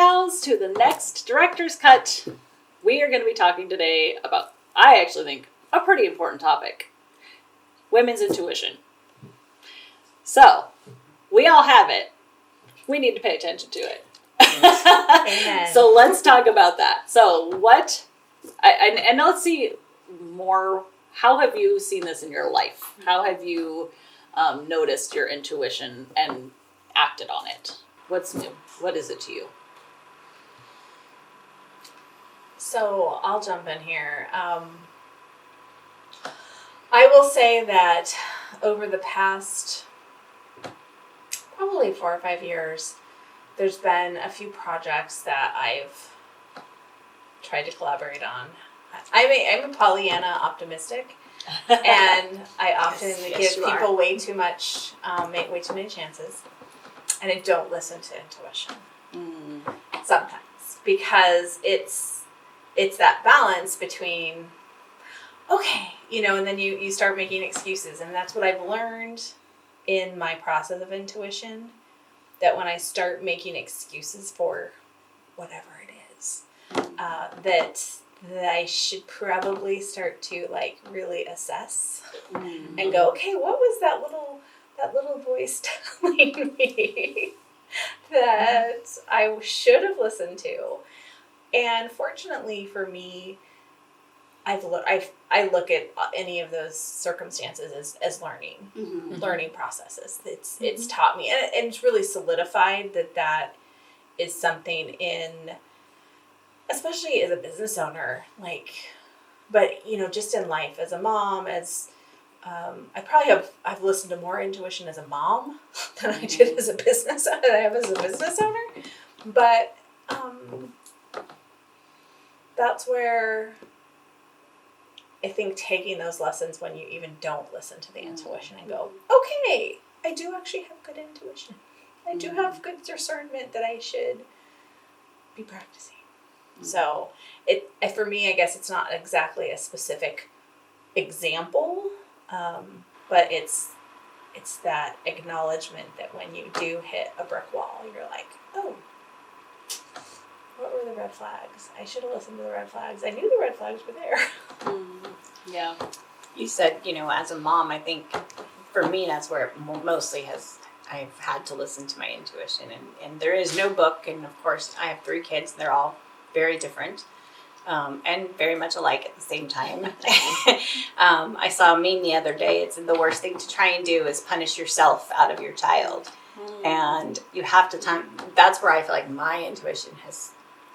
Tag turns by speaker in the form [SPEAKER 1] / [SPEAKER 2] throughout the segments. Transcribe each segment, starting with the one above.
[SPEAKER 1] G.A.L.S, to the next director's cut. We are going to be talking today about, I actually think, a pretty important topic. Women's intuition. So, we all have it. We need to pay attention to it.
[SPEAKER 2] Amen.
[SPEAKER 1] So let's talk about that. So and let's see more, how have you seen this in your life? How have you noticed your intuition and acted on it? What's new? What is it to you?
[SPEAKER 2] So I'll jump in here. I will say that over the past probably 4 or 5 years, there's been a few projects that I've tried to collaborate on. I'm a Pollyanna optimistic, and I often give people way too much, make way too many chances, and I don't listen to intuition sometimes, because it's that balance between, okay, and then you start making excuses, and that's what I've learned in my process of intuition, that when I start making excuses for whatever it is, that I should probably start to really assess and go, okay, what was that little voice telling me that I should have listened to? And fortunately for me, I look at any of those circumstances as learning processes. It's taught me, and it's really solidified that is something especially as a business owner, but just in life, as a mom, I've listened to more intuition as a mom than I did as a business owner, but that's where I think taking those lessons when you even don't listen to the intuition and go, okay, I do actually have good intuition. I do have good discernment that I should be practicing. So for me, I guess it's not exactly a specific example, but it's that acknowledgement that when you do hit a brick wall, you're like, oh, what were the red flags? I should have listened to the red flags. I knew the red flags were there.
[SPEAKER 1] Yeah.
[SPEAKER 3] You said, as a mom, I think for me, that's where it mostly I've had to listen to my intuition. And there is no book. And of course, I have 3 kids. They're all very different and very much alike at the same time. I saw a meme the other day. It's the worst thing to try and do is punish yourself out of your child. And you have to that's where I feel like my intuition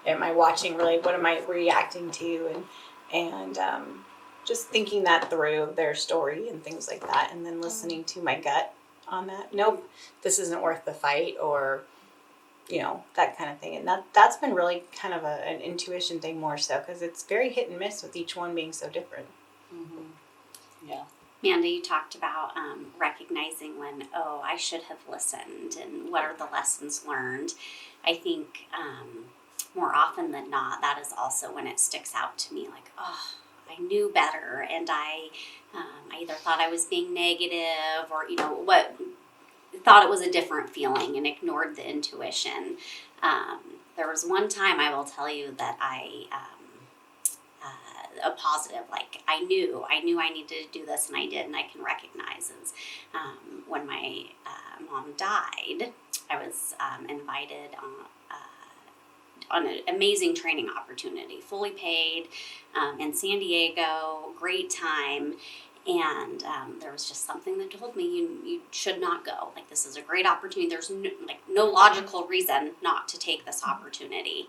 [SPEAKER 3] am I watching really, what am I reacting to? And just thinking that through, their story and things like that, and then listening to my gut on that. Nope, this isn't worth the fight, or that kind of thing. And that's been really kind of an intuition thing more so, because it's very hit and miss with each one being so different.
[SPEAKER 1] Yeah.
[SPEAKER 4] Amanda, you talked about recognizing when, I should have listened, and what are the lessons learned. I think more often than not, that is also when it sticks out to me, like, I knew better, and I either thought I was being negative, or thought it was a different feeling and ignored the intuition. There was one time, I will tell you, that a positive, I knew I needed to do this, and I did, and I can recognize is when my mom died, I was invited on an amazing training opportunity, fully paid, in San Diego, great time. And there was just something that told me you should not go. This is a great opportunity. There's no logical reason not to take this opportunity.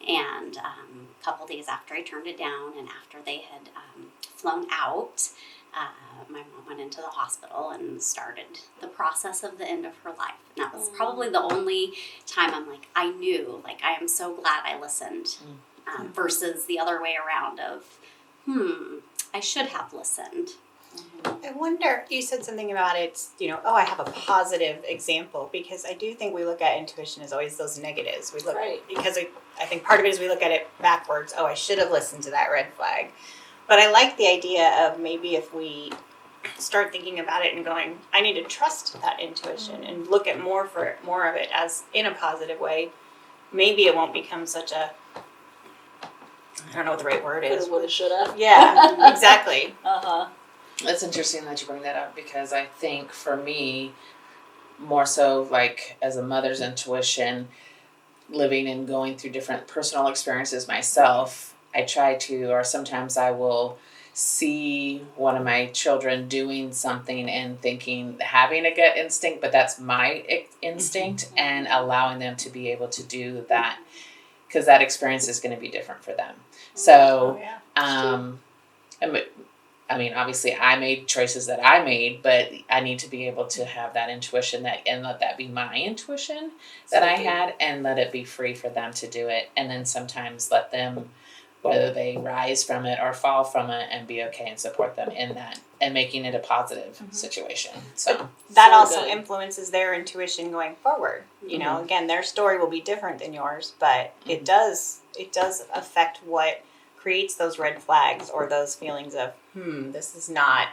[SPEAKER 4] And a couple days after I turned it down, and after they had flown out, my mom went into the hospital and started the process of the end of her life. And that was probably the only time I'm I knew, I am so glad I listened, versus the other way around of, I should have listened.
[SPEAKER 3] I wonder, you said something about it, I have a positive example, because I do think we look at intuition as always those negatives. We look,
[SPEAKER 1] right.
[SPEAKER 3] Because I think part of it is we look at it backwards. I should have listened to that red flag. But I like the idea of maybe if we start thinking about it and going, I need to trust that intuition and look at more of it as in a positive way, maybe it won't become such a, I don't know what the right word is.
[SPEAKER 1] Coulda, woulda, shoulda.
[SPEAKER 3] Yeah, exactly.
[SPEAKER 1] Uh-huh.
[SPEAKER 5] It's interesting that you bring that up because I think for me, more so like as a mother's intuition, living and going through different personal experiences myself, I try to, or sometimes I will see one of my children doing something and thinking, having a gut instinct, but that's my instinct, and allowing them to be able to do that because that experience is going to be different for them. So, I mean, obviously I made choices that I made, but I need to be able to have that intuition and let that be my intuition that I had, and let it be free for them to do it. And then sometimes let them, whether they rise from it or fall from it, and be okay and support them in that and making it a positive situation. So
[SPEAKER 3] that
[SPEAKER 1] So
[SPEAKER 3] also
[SPEAKER 1] good.
[SPEAKER 3] influences their intuition going forward. You know, again, their story will be different than yours, but it does affect what creates those red flags or those feelings of, this is not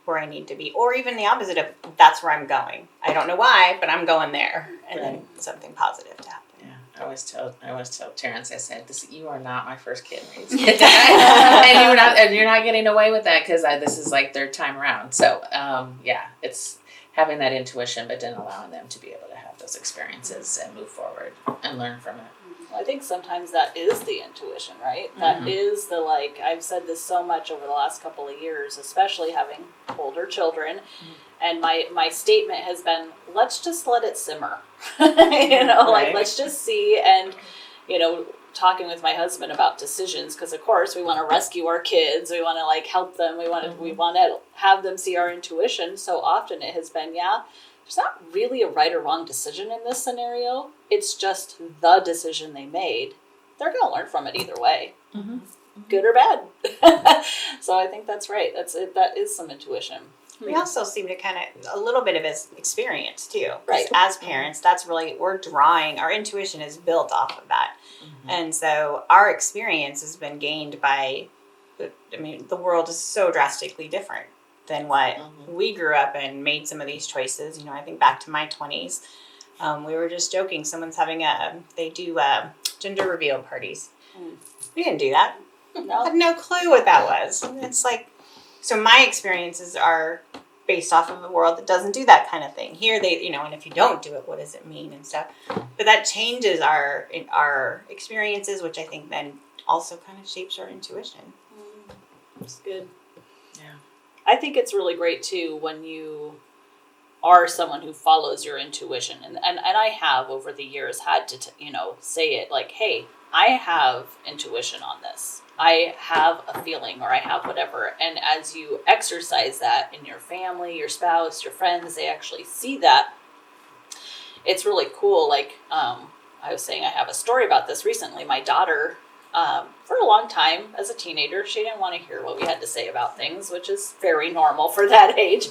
[SPEAKER 3] where I need to be. Or even the opposite of, that's where I'm going. I don't know why, but I'm going there. And then something positive to happen.
[SPEAKER 5] yeah, I always tell Terrence, I said, you are not my first kid. and you're not getting away with that because this is like third time around. So it's having that intuition, but then allowing them to be able to have those experiences and move forward and learn from it.
[SPEAKER 1] I think sometimes that is the intuition, right? That is the, like, I've said this so much over the last couple of years, especially having older children. And my statement has been, let's just let it simmer. Like, let's just see. And, talking with my husband about decisions, because of course we want to rescue our kids. We want to like help them. We want to have them see our intuition. So often it has been, there's not really a right or wrong decision in this scenario. It's just the decision they made. They're going to learn from it either way, good or bad. So I think that's right. That's it. That is some intuition.
[SPEAKER 3] We also seem to kind of, a little bit of his experience too.
[SPEAKER 1] Right.
[SPEAKER 3] As parents, that's really, our intuition is built off of that. And so our experience has been gained by, the world is so drastically different than what we grew up and made some of these choices. I think back to my 20s. We were just joking. Someone's having they do gender reveal parties. We didn't do that.
[SPEAKER 1] No.
[SPEAKER 3] I had no clue what that was. It's like, so my experiences are based off of a world that doesn't do that kind of thing. Here they, and if you don't do it, what does it mean and stuff. But that changes our experiences, which I think then also kind of shapes our intuition.
[SPEAKER 1] That's good.
[SPEAKER 5] Yeah.
[SPEAKER 1] I think it's really great too when you are someone who follows your intuition. And I have over the years had to, say it like, hey, I have intuition on this. I have a feeling, or I have whatever. And as you exercise that in your family, your spouse, your friends, they actually see that. It's really cool. Like, I was saying, I have a story about this recently. My daughter, for a long time as a teenager, she didn't want to hear what we had to say about things, which is very normal for that age.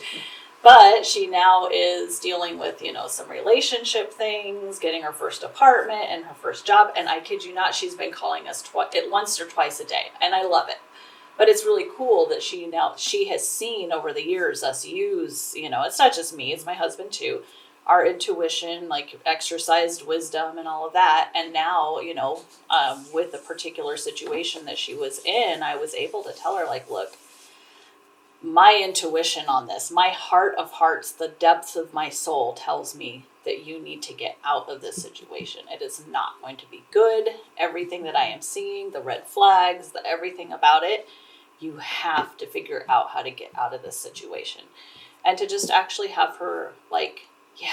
[SPEAKER 1] But she now is dealing with, some relationship things, getting her first apartment and her first job. And I kid you not, she's been calling us once or twice a day. And I love it. But it's really cool that she has seen over the years us use, it's not just me, it's my husband too, our intuition, like exercised wisdom and all of that. And now, with a particular situation that she was in, I was able to tell her, like, look, my intuition on this, my heart of hearts, the depths of my soul tells me that you need to get out of this situation. It is not going to be good. Everything that I am seeing, the red flags, everything about it, you have to figure out how to get out of this situation. And to just actually have her like, yeah,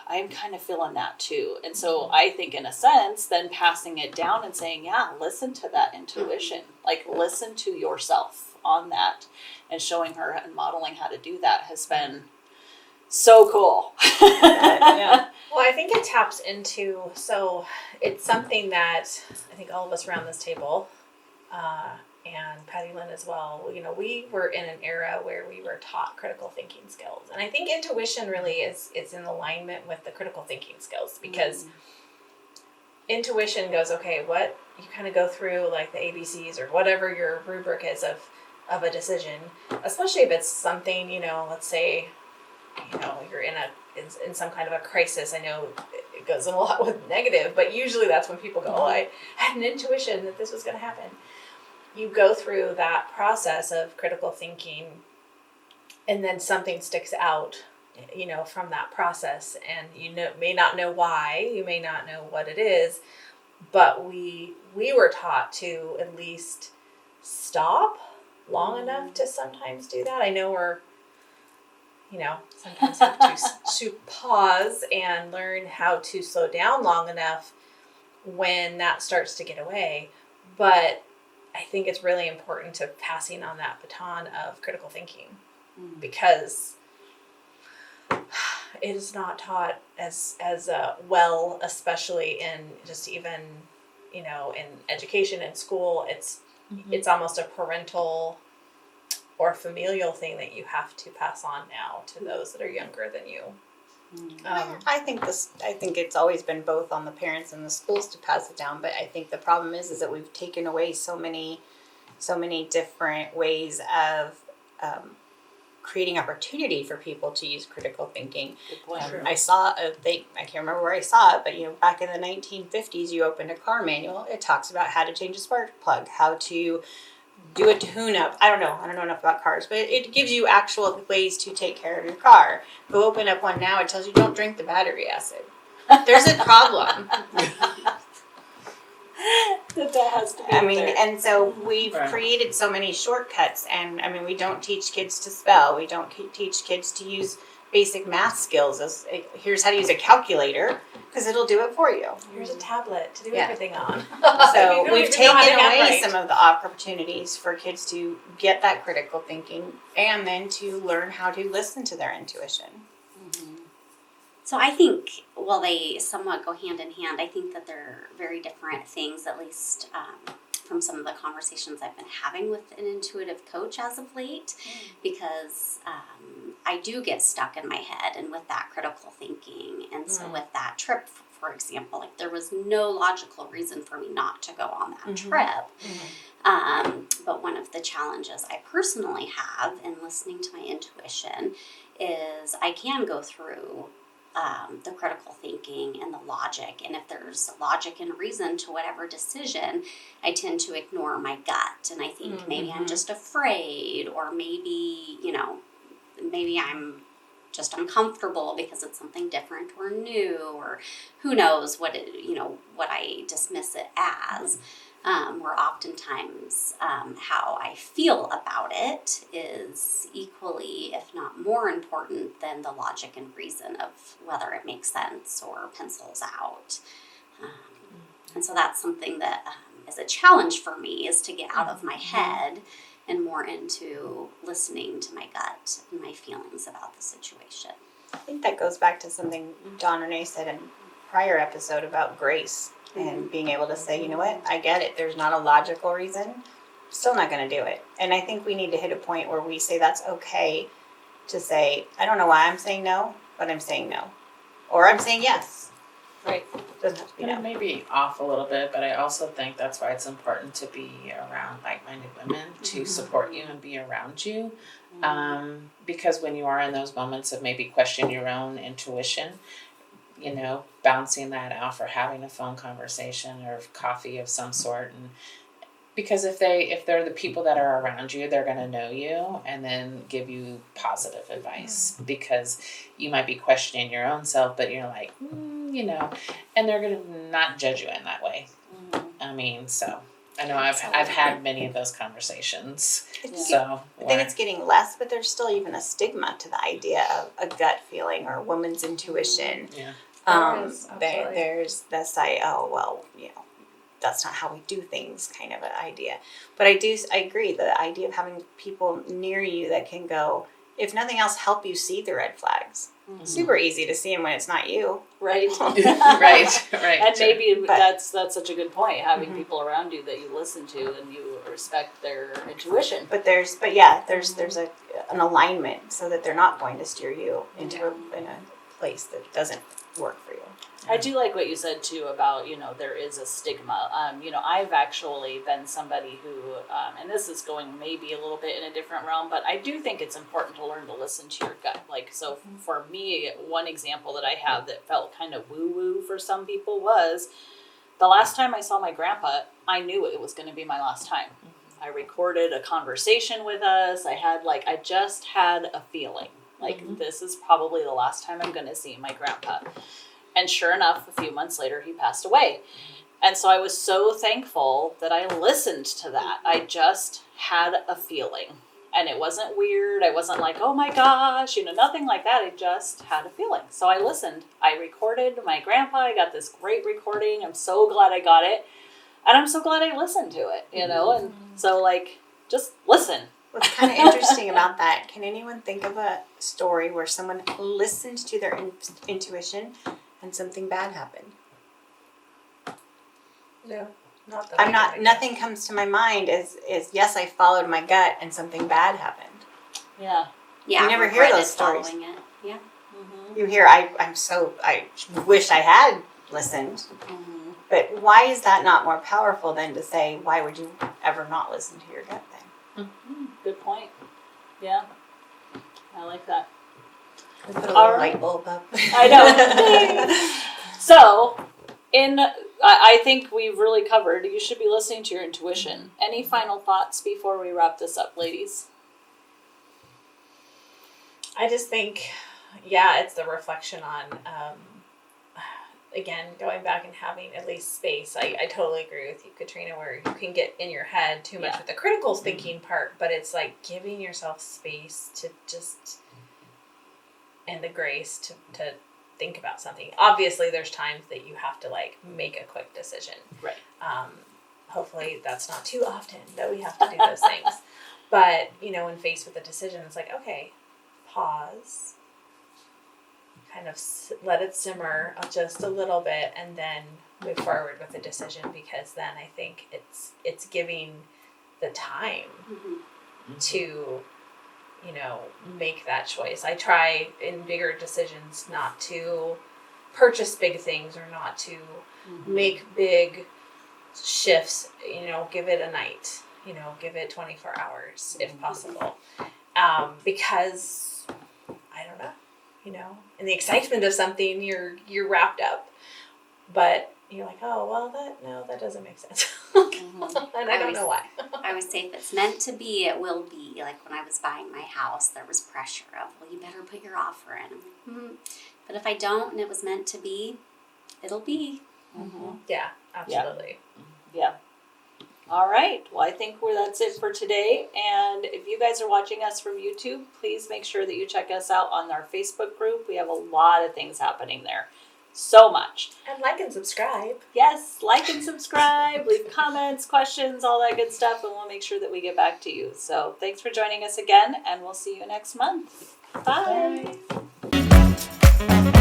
[SPEAKER 1] I'm kind of feeling that too. And so I think in a sense, then passing it down and saying, yeah, listen to that intuition, like listen to yourself on that, and showing her and modeling how to do that has been so cool.
[SPEAKER 2] Yeah. Well, I think it taps into, so it's something that I think all of us around this table, and Patty Lynn as well, we were in an era where we were taught critical thinking skills. And I think intuition really is in alignment with the critical thinking skills, because intuition goes, okay, what you kind of go through like the ABCs or whatever your rubric is of a decision, especially if it's something, let's say, you're in some kind of a crisis. I know goes in a lot with negative, but usually that's when people go, oh, I had an intuition that this was going to happen. You go through that process of critical thinking, and then something sticks out, from that process, and may not know why, you may not know what it is, but we were taught to at least stop long enough to sometimes do that. I know we're, sometimes have to pause and learn how to slow down long enough when that starts to get away. But I think it's really important to passing on that baton of critical thinking, because it is not taught as well, especially in just even, in education and school. It's almost a parental or familial thing that you have to pass on now to those that are younger than you.
[SPEAKER 3] I think it's always been both on the parents and the schools to pass it down, but I think the problem is that we've taken away so many different ways of creating opportunity for people to use critical thinking. I saw I can't remember where I saw it, but back in the 1950s, you opened a car manual. It talks about how to change a spark plug, how to do a tune-up. I don't know enough about cars, but it gives you actual ways to take care of your car. Go open up one now, it tells you don't drink the battery acid. There's a problem.
[SPEAKER 1] that has to be there.
[SPEAKER 3] And so we've created so many shortcuts, and we don't teach kids to spell. We don't teach kids to use basic math skills. Here's how to use a calculator, because it'll do it for you.
[SPEAKER 2] Here's a tablet to do everything on.
[SPEAKER 3] So we've taken away some of the opportunities for kids to get that critical thinking, and then to learn how to listen to their intuition.
[SPEAKER 4] So I think, while they somewhat go hand in hand, I think that they're very different things, at least from some of the conversations I've been having with an intuitive coach as of late, because I do get stuck in my head and with that critical thinking. And so with that trip, for example, there was no logical reason for me not to go on that trip. But one of the challenges I personally have in listening to my intuition is I can go through the critical thinking and the logic. And if there's logic and reason to whatever decision, I tend to ignore my gut. And I think maybe I'm just afraid, or maybe, maybe I'm just uncomfortable because it's something different or new, or who knows what I dismiss it as. Where oftentimes how I feel about it is equally, if not more important than the logic and reason of whether it makes sense or pencils out. And so that's something that is a challenge for me, is to get out of my head and more into listening to my gut and my feelings about the situation.
[SPEAKER 3] I think that goes back to something Dawn Renee said in a prior episode about grace. And being able to say, you know what, I get it. There's not a logical reason. I'm still not going to do it. And I think we need to hit a point where we say that's okay to say, I don't know why I'm saying no, but I'm saying no. Or I'm saying yes.
[SPEAKER 1] Right.
[SPEAKER 3] Doesn't have to be
[SPEAKER 5] And
[SPEAKER 3] no.
[SPEAKER 5] it may be off a little bit, but I also think that's why it's important to be around like-minded women to support you and be around you. Because when you are in those moments of maybe questioning your own intuition, bouncing that off, or having a phone conversation or coffee of some sort. And because if they're the people that are around you, they're going to know you and then give you positive advice, because you might be questioning your own self, but you're like, and they're going to not judge you in that way. So I know I've had many of those conversations. I
[SPEAKER 3] think it's getting less, but there's still even a stigma to the idea of a gut feeling or a woman's intuition.
[SPEAKER 5] Yeah.
[SPEAKER 3] There's this that's not how we do things kind of an idea. But I agree, the idea of having people near you that can go, if nothing else, help you see the red flags. Super easy to see them when it's not you.
[SPEAKER 1] Right.
[SPEAKER 5] right.
[SPEAKER 1] And maybe that's such a good point, having people around you that you listen to and you respect their intuition.
[SPEAKER 3] But there's an alignment so that they're not going to steer you into in a place that doesn't work for you.
[SPEAKER 1] I do like what you said too about, there is a stigma. I've actually been somebody who, and this is going maybe a little bit in a different realm, but I do think it's important to learn to listen to your gut. Like, so for me, one example that I have that felt kind of woo-woo for some people was the last time I saw my grandpa, I knew it was going to be my last time. I recorded a conversation with us. I just had a feeling like this is probably the last time I'm going to see my grandpa. And sure enough, a few months later, he passed away. And so I was so thankful that I listened to that. I just had a feeling. And it wasn't weird. I wasn't like, oh my gosh, nothing like that. I just had a feeling. So I listened. I recorded my grandpa. I got this great recording. I'm so glad I got it. And I'm so glad I listened to it, And so, just listen.
[SPEAKER 3] What's kind of interesting about that, can anyone think of a story where someone listened to their intuition and something bad happened?
[SPEAKER 2] No, not that.
[SPEAKER 3] Nothing comes to my mind is yes, I followed my gut and something bad happened.
[SPEAKER 1] Yeah.
[SPEAKER 4] Yeah.
[SPEAKER 3] You never hear those stories.
[SPEAKER 4] Following it. Yeah.
[SPEAKER 3] You hear, I wish I had listened. But why is that not more powerful than to say, why would you ever not listen to your gut then?
[SPEAKER 1] Good point. Yeah. I like that.
[SPEAKER 3] Put a little light bulb up.
[SPEAKER 1] I know. So, I think we've really covered, you should be listening to your intuition. Any final thoughts before we wrap this up, ladies?
[SPEAKER 2] I just think, it's the reflection on, again, going back and having at least space. I totally agree with you, Katrina, where you can get in your head too much with the critical thinking part, but it's like giving yourself space to just, and the grace to think about something. Obviously, there's times that you have to make a quick decision.
[SPEAKER 1] Right.
[SPEAKER 2] Hopefully that's not too often that we have to do those things. But, when faced with a decision, it's like, okay, pause, kind of let it simmer just a little bit, and then move forward with the decision, because then I think it's giving the time to, make that choice. I try in bigger decisions not to purchase big things or not to make big shifts, give it a night, give it 24 hours if possible. Because I don't know, in the excitement of something, you're wrapped up, but you're like, oh, well, that doesn't make sense. And I don't know why.
[SPEAKER 4] I would say if it's meant to be, it will be. Like when I was buying my house, there was pressure of, well, you better put your offer in. I'm like, But if I don't and it was meant to be, it'll be.
[SPEAKER 2] Yeah, absolutely.
[SPEAKER 1] Yeah. All right. Well, I think that's it for today. And if you guys are watching us from YouTube, please make sure that you check us out on our Facebook group. We have a lot of things happening there. So much.
[SPEAKER 2] And like and subscribe.
[SPEAKER 1] Yes, like and subscribe, leave comments, questions, all that good stuff, and we'll make sure that we get back to you. So thanks for joining us again, and we'll see you next month. Bye.
[SPEAKER 2] Bye.